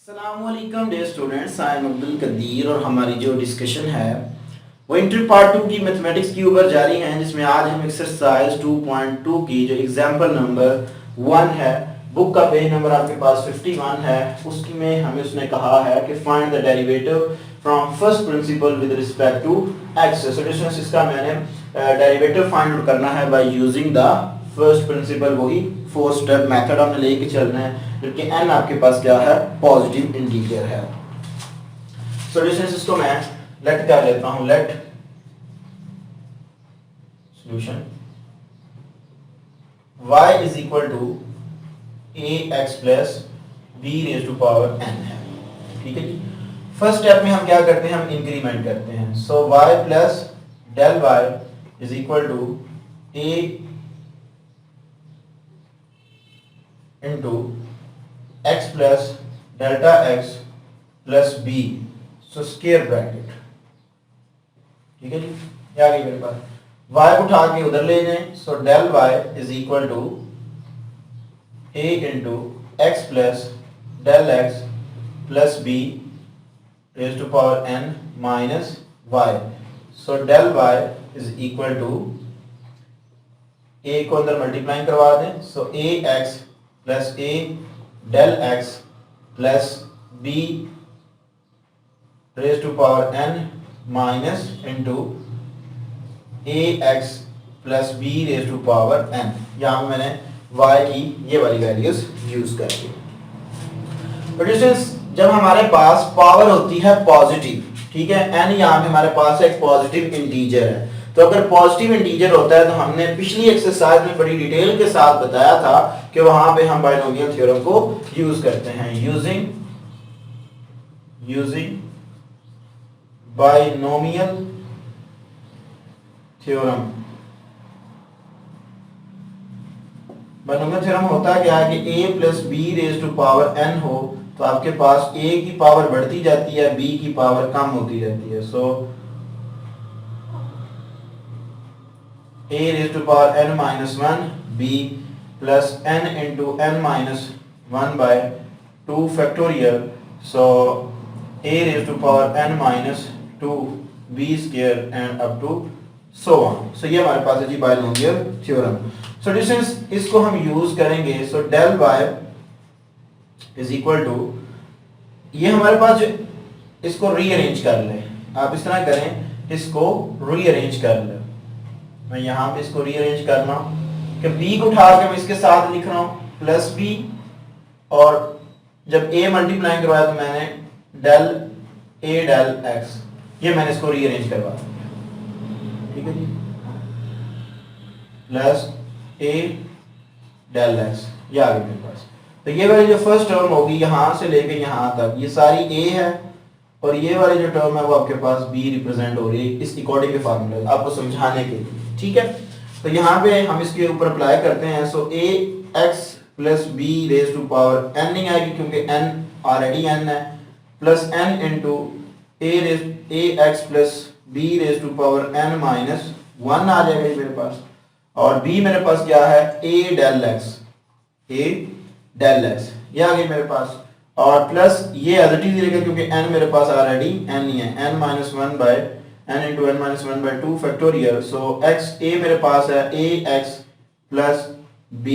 अस्सलामुअलैकुम dear students, I am Abdul Qadir और हमारी जो डिस्कशन है वो इंटर पार्ट 2 की मैथमेटिक्स के ऊपर जारी है, जिसमें आज हम एक्सरसाइज 2.2 की जो एग्जांपल नंबर 1 है, बुक का पेज नंबर आपके पास 51 है, उसकी में हमें उसने कहा है कि find the derivative from first principle with respect to x. So इसका मैंने डेरिवेटिव फाइंड आउट करना है by using the first principle, वही 4 स्टेप मेथड हमने लेके चलना है, क्योंकि एन आपके पास क्या है, पॉजिटिव इंटीजर है। सॉल्यूशन इसको मैं लेट कर लेता हूं, let solution y is equal to ax plus b raise to power n है। ठीक है जी। फर्स्ट स्टेप में हम क्या करते हैं, हम इंक्रीमेंट करते हैं। So y plus del y is equal to a into x plus delta x plus b, so square bracket. ठीक है जी। क्या आ गई मेरे पास, y को उठा के उधर ले जाएं, so del y is equal to a into x plus del x plus b raise to power n minus y, so del y is equal to a को अंदर मल्टीप्लाई करवा दें, so ax plus a del x plus b raise to power n minus into ax plus b raise to power n। यहाँ मैंने y की ये वाली values use कर दी। जब हमारे पास पावर होती है पॉजिटिव, ठीक है, n यहाँ पे हमारे पास एक पॉजिटिव इंटीजर है, तो अगर पॉजिटिव इंटीजर होता है तो हमने पिछली एक्सरसाइज में बड़ी डिटेल के साथ बताया था कि वहां पे हम बायनोमियल थ्योरम को यूज करते हैं, using binomial theorem. Binomial theorem होता क्या है कि a plus b raise to power n हो तो आपके पास a की पावर बढ़ती जाती है, b की पावर कम होती रहती है। So a raise to power n minus 1 b plus n into n minus 1 by 2 factorial, so a raise to power n minus 2 b square and up to so on. So ये हमारे पास है जी binomial theorem. So distance इसको हम use करेंगे, so del y is equal to, ये हमारे पास जो, इसको रीअरेंज कर लें, आप इस तरह करें, इसको रीअरेंज कर लें। मैं यहाँ पे इसको रीअरेंज करना कि b को उठा के मैं इसके साथ लिख रहा हूँ प्लस b, और जब a मल्टीप्लाई करवाया तो मैंने डेल a डेल x, ये मैंने इसको रीअरेंज करवा दिया। ठीक है जी, प्लस a डेल x, ये आ गई मेरे पास। तो ये वाली जो फर्स्ट टर्म होगी यहाँ से लेके यहाँ तक, ये सारी a है, और ये वाली जो टर्म है वो आपके पास b रिप्रेजेंट हो रही है इस इक्वालिटी के फार्मूले आपको समझाने के लिए। ठीक है, तो यहाँ पे हम इसके ऊपर अप्लाई करते हैं। So a x plus b raise to power n नहीं आएगी क्योंकि n ऑलरेडी n है, plus n into a x plus b raise to power n minus 1 आ जाएगा मेरे पास, और b मेरे पास क्या है, a डेल x, ये आ गई मेरे पास, और प्लस ये एज इट इज रहेगा क्योंकि n मेरे पास ऑलरेडी n ही है, n minus 1 by n into n minus 1 by 2 factorial. So x a मेरे पास है ax plus b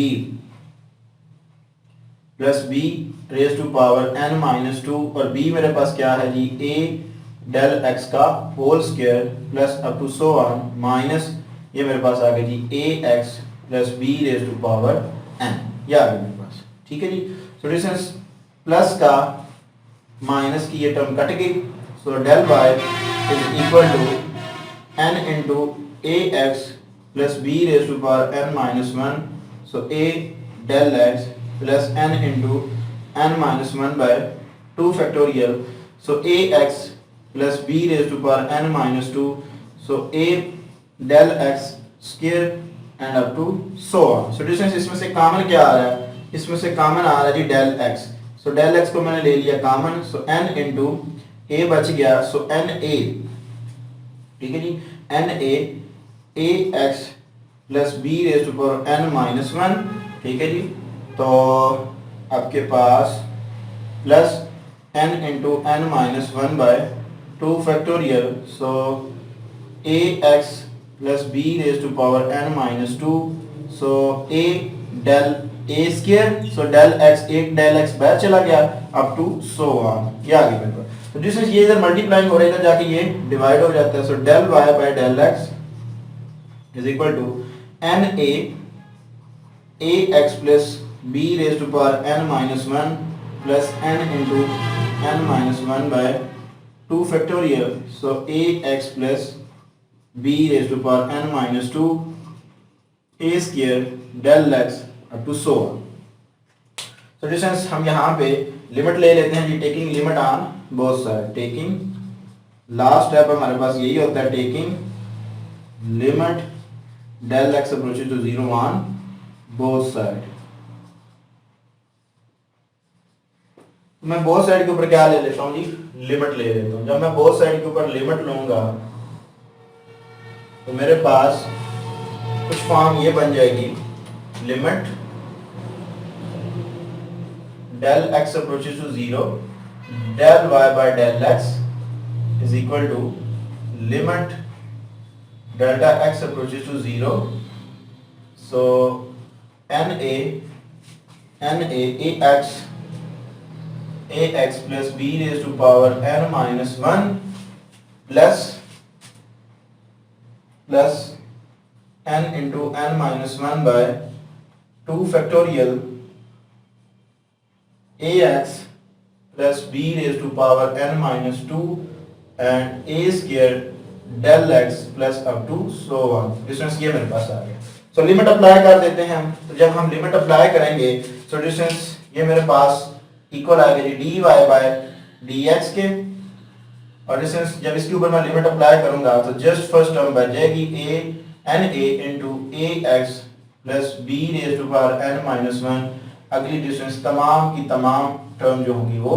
raise to power n minus 2, और b मेरे पास क्या है जी, a डेल x का whole square plus up to so on minus, ये मेरे पास आ गया जी ax plus b raise to power n, ये आ गया मेरे पास। ठीक है जी। सो डिस्टेंस प्लस का माइनस की ये टर्म कट गई, so del y is equal to n into ax plus b raise to power n minus 1, so a del x plus n into n minus 1 by 2 factorial, so ax plus b raise to power n minus 2, so a del x square and up to so on. So distance इसमें से common क्या आ रहा है, इसमें से common आ रहा है जी del x, so del x को मैंने ले लिया common, so n into a बच गया, सो n a, ठीक है जी, n a ax plus b raise to power n minus 1। ठीक है जी, तो आपके पास plus n into n minus 1 by 2 factorial. So ax plus b raised to power n minus 2. So a del a square, so del x, एक del x बाहर चला गया up to so on, ये आ गया मेरे पास। तो डिस्टेंस ये इधर मल्टीप्लाइंग हो रहा है, इधर जाके ये डिवाइड हो जाता है। सो del y by del x is equal to n a x plus b raised to power n minus 1 plus n into n minus 1 by 2 factorial. So ax plus b raised to power n minus 2 a square del x up to so on. So distance हम यहाँ पे limit ले लेते हैं जी, taking limit on both side. Taking last step हमारे पास यही होता है, taking limit del x approaches to 0 on both side. मैं बोथ साइड के ऊपर क्या ले लेता हूँ जी, लिमिट ले लेता हूँ। जब मैं बोथ साइड के ऊपर लिमिट लूंगा तो मेरे पास कुछ फॉर्म ये बन जाएगी, limit del x approaches to 0 del y by del x is equal to limit delta x approaches to 0. So ax plus b raised to power n minus 1 plus n into n minus 1 by 2 factorial ax plus b raised to power n minus 2 and a square del x plus up to so on। Distance ये मेरे पास आ गया। So limit apply कर देते हैं हम। तो जब हम लिमिट अप्लाई करेंगे सो डिस्टेंस ये मेरे पास इक्वल आ गया dy बाय dx के, और डिस्टेंस जब इसके ऊपर मैं लिमिट अप्लाई करूंगा तो जस्ट फर्स्ट टर्म बन जाएगी a n a into ax plus b raised to power n minus 1। अगली डिस्टेंस तमाम की तमाम टर्म जो होंगी वो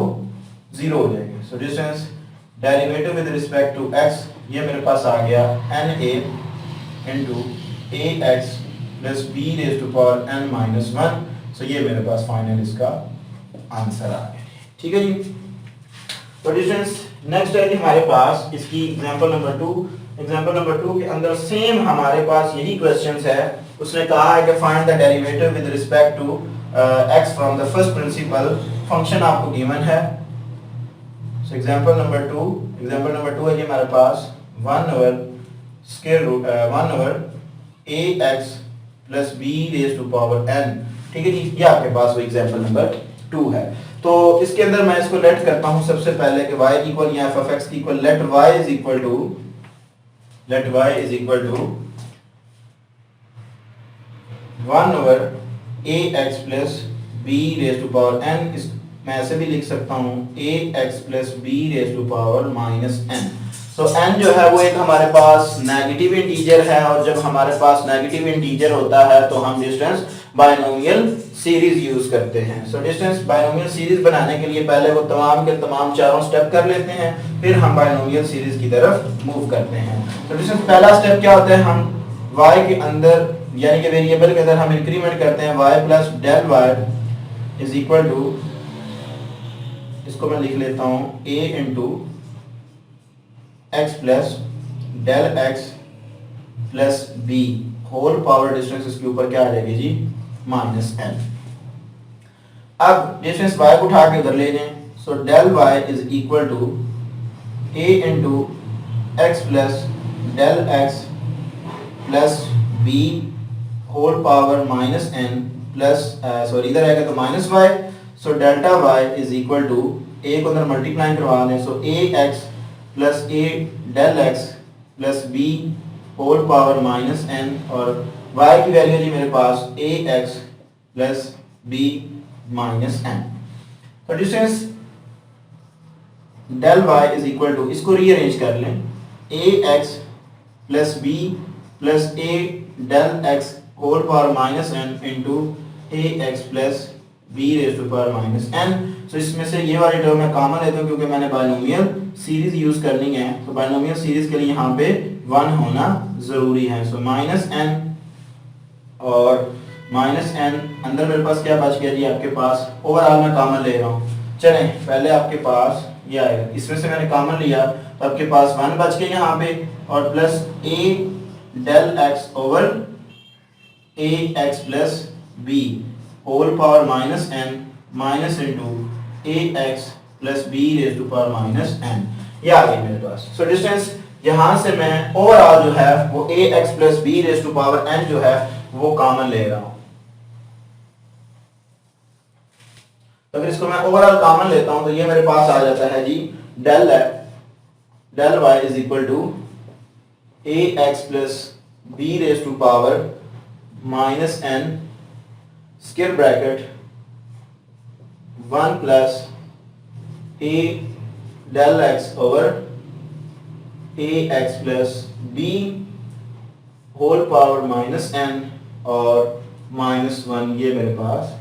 जीरो हो जाएगी। So distance derivative with respect to x ये मेरे पास आ गया n a into ax plus b raised to power n minus 1। सो ये मेरे पास फाइनल इसका आंसर आ गया। ठीक है जी। तो डिस्टेंस नेक्स्ट है कि हमारे पास इसकी एग्जांपल नंबर 2। एग्जांपल नंबर 2 के अंदर सेम हमारे पास यही क्वेश्चंस है। उसने कहा है कि find the derivative with respect to x from the first principle. Function आपको गिवन है। सो एग्जांपल नंबर 2 है कि हमारे पास 1 over square root 1 over ax plus b raise to power n। ठीक है जी, ये आपके पास वो एग्जांपल नंबर 2 है। तो इसके अंदर मैं इसको लेट करता हूं सबसे पहले कि y इक्वल या f(x) equal let y is equal to 1 over ax plus b raise to power n। इस मैं ऐसे भी लिख सकता हूं ax plus b raise to power minus n। So n जो है वो एक हमारे पास नेगेटिव इंटीजर है, और जब हमारे पास नेगेटिव इंटीजर होता है तो हम डिस्टेंस बायनोमियल सीरीज यूज करते हैं। सो डिस्टेंस बायनोमियल सीरीज बनाने के लिए पहले वो तमाम के तमाम चारों स्टेप कर लेते हैं, फिर हम बायनोमियल सीरीज की तरफ मूव करते हैं। तो डिस्टेंस पहला स्टेप क्या होता है, हम y के अंदर यानी कि वेरिएबल के अंदर हम इंक्रीमेंट करते हैं y plus del y is equal to, इसको मैं लिख लेता हूं a into x plus del x plus b whole power distance इसके ऊपर क्या आ जाएगी जी माइनस n। अब डिस्टेंस y को उठा के उधर ले लें। So del y is equal to a into x plus del x plus b whole power minus n plus sorry इधर आएगा तो minus y। So delta y is equal to a को अंदर मल्टीप्लाई करवा दें। So ax plus a del x plus b whole power minus n, और y की value है मेरे पास ax plus b minus n। तो distance del y is equal to, इसको रीअरेंज कर लें, ax plus b plus a del x whole power minus n into ax plus b raise to power minus n। So इसमें से ये वाली term मैं common लेता हूँ क्योंकि मैंने बायनोमियल सीरीज यूज करनी है। तो बायनोमियल सीरीज के लिए यहाँ पे 1 होना जरूरी है। सो माइनस n और माइनस n, अंदर मेरे पास क्या बच गया जी आपके पास, ओवरऑल मैं कॉमन ले रहा हूँ। चलें पहले आपके पास ये आएगा, इसमें से मैंने कॉमन लिया तो आपके पास 1 बच के यहाँ पे, और plus a del x over a x plus b whole power minus n minus into a x plus b raise to power minus n, ये आ गई मेरे पास। सो डिस्टेंस यहाँ से मैं ओवरऑल जो है वो a x plus b raise to power n जो है वो कॉमन ले रहा हूँ। तो अगर इसको मैं ओवरऑल कॉमन लेता हूं तो ये मेरे पास आ जाता है जी del y is equal to a x plus b raise to power minus n square bracket 1 plus a del x over a x plus b whole power minus n और माइनस 1 ये मेरे पास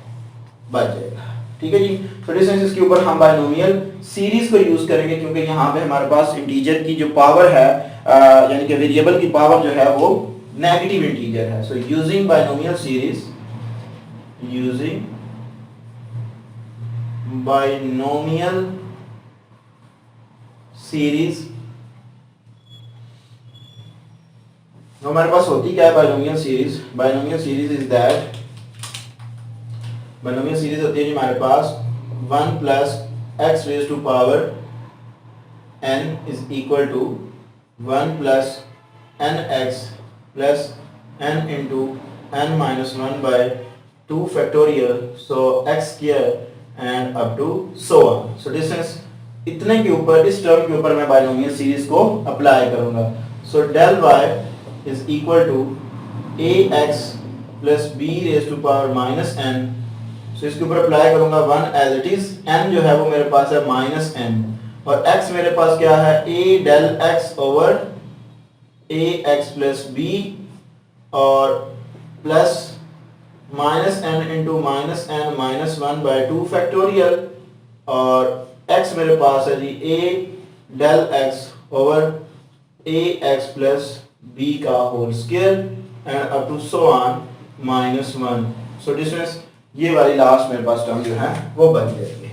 बच जाएगा। ठीक है जी। तो डिस्टेंस इसके ऊपर हम बायनोमियल सीरीज को यूज करेंगे क्योंकि यहाँ पे हमारे पास इंटीजर की जो पावर है यानी कि वेरिएबल की पावर जो है वो नेगेटिव इंटीजर है। So using binomial series, using binomial series, तो हमारे पास होती क्या है binomial series? Binomial series is that, binomial series होती है जी हमारे पास 1 plus x raise to power n is equal to 1 plus n x plus n into n minus 1 by 2 factorial, so x square and up to so on. So distance इतने के ऊपर, इस term के ऊपर मैं बायनोमियल सीरीज को apply करूंगा। So del y is equal to a x plus b raise to power minus n, तो इसके ऊपर अप्लाई करूंगा 1 एज इट इज, n जो है वो मेरे पास है माइनस n, और x मेरे पास क्या है a del x over a x plus b और plus minus n into minus n minus 1 by 2 factorial, और x मेरे पास है जी a del x over a x plus b का whole square and up to so on minus 1। So distance ये वाली last मेरे पास टर्म जो है वो बच जाएगी।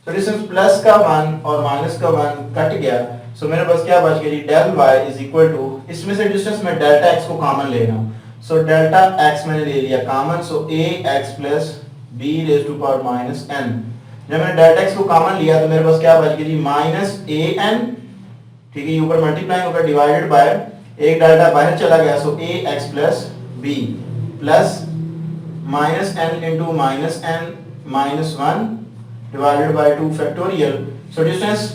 तो डिस्टेंस प्लस का 1 और माइनस का 1 कट गया, सो मेरे पास क्या बच गया जी del y is equal to, इसमें से डिस्टेंस मैं डेल्टा x को कॉमन ले रहा हूँ। सो डेल्टा x मैंने ले लिया common, so a x plus b raise to power minus n। जब मैंने डेल्टा x को कॉमन लिया तो मेरे पास क्या बच गया जी माइनस a n, ठीक है, ये ऊपर मल्टीप्लाई होकर डिवाइडेड बाय एक डेल्टा बाहर चला गया, so a x plus b plus minus n into minus n minus 1 divided by 2 factorial. So distance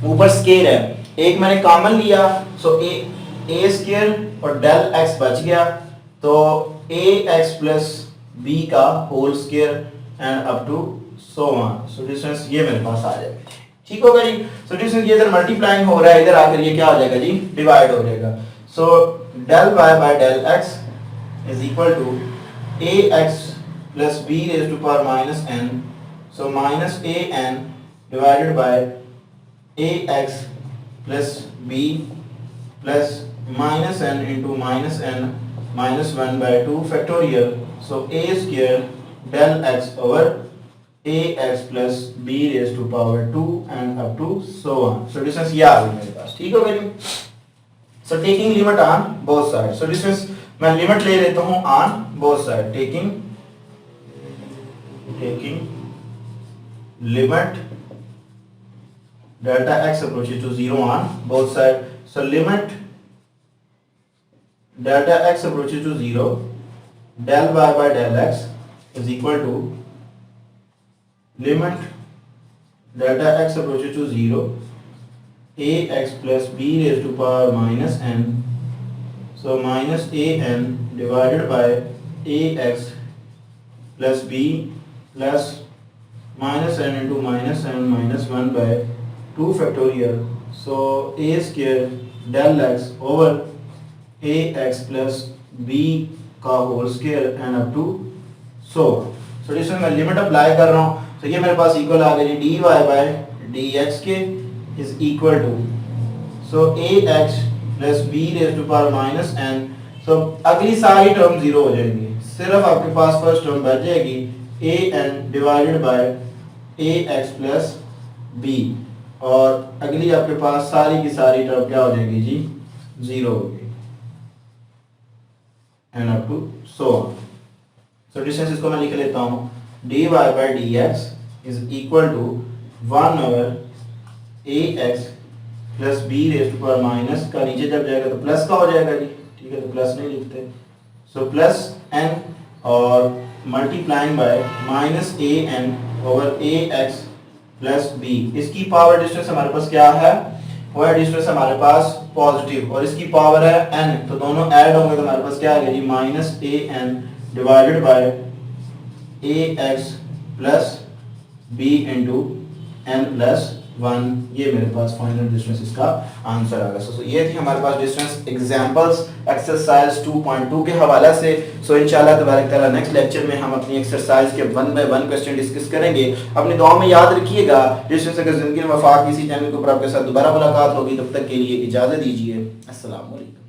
ऊपर स्केयर है, एक मैंने कॉमन लिया, सो a स्क्वायर और डेल x बच गया, तो a x प्लस b का whole square and up to so on. So distance ये मेरे पास आ जाएगा। ठीक होगा जी। सो डिस्टेंस ये इधर मल्टीप्लाइंग हो रहा है, इधर आकर ये क्या हो जाएगा जी डिवाइड हो जाएगा। So del y by del x is equal to ax plus b raised to power minus n, so minus a n divided by ax plus b plus minus n into minus n minus 1 by 2 factorial, so a square del x over ax plus b raised to power 2 and up to so on. So distance ये आ गई मेरे पास। ठीक हो गई। So taking limit on both sides, so distance मैं limit ले लेता हूं on both side, taking limit delta x approaches to 0 on both side. So limit delta x approaches to 0 del y by del x is equal to limit delta x approaches to 0 ax plus b raised to power minus n, so minus a n divided by ax plus b plus minus n into minus n minus 1 by 2 factorial, so a square del x over ax plus b का whole square and up to so. So इसमें मैं limit apply कर रहा हूँ, तो ये मेरे पास equal आ गया dy by dx के is equal to, so ax plus b raise to power minus n। So अगली सारी टर्म जीरो हो जाएंगी, सिर्फ आपके पास फर्स्ट टर्म बच जाएगी a n divided by a x plus b, और अगली आपके पास सारी की सारी टर्म क्या हो जाएगी जी, 0 होगी, and up to so on. So distance इसको मैं लिख लेता हूँ, dy by d x is equal to 1 over a x plus b raise to power minus का, नीचे जब जाएगा तो प्लस का हो जाएगा जी, ठीक है, तो प्लस नहीं लिखते, सो प्लस एन और multiplying by minus a n over a x plus b. इसकी पावर डिस्टेंस हमारे पास क्या है, वो है डिस्टेंस हमारे पास पॉजिटिव, और इसकी पावर है n, तो दोनों ऐड होंगे तो हमारे पास क्या आ गया जी, minus a n divided by a x plus b into n plus 1, ये मेरे पास फाइनल डिस्टेंस इसका आंसर आ गया। सो ये थी हमारे पास डिस्टेंस एग्जांपल्स एक्सरसाइज 2.2 के हवाले से। सो इंशाल्लाह तबारक ताला नेक्स्ट लेक्चर में हम अपनी एक्सरसाइज के 1 बाय 1 क्वेश्चन डिस्कस करेंगे। अपनी दुआ में याद रखिएगा, डिस्टेंस अगर जिंदगी में वफाक किसी चैनल के ऊपर आपके साथ दोबारा मुलाकात होगी, तब तक के लिए इजाजत दीजिए। अस्सलाम वालेकुम।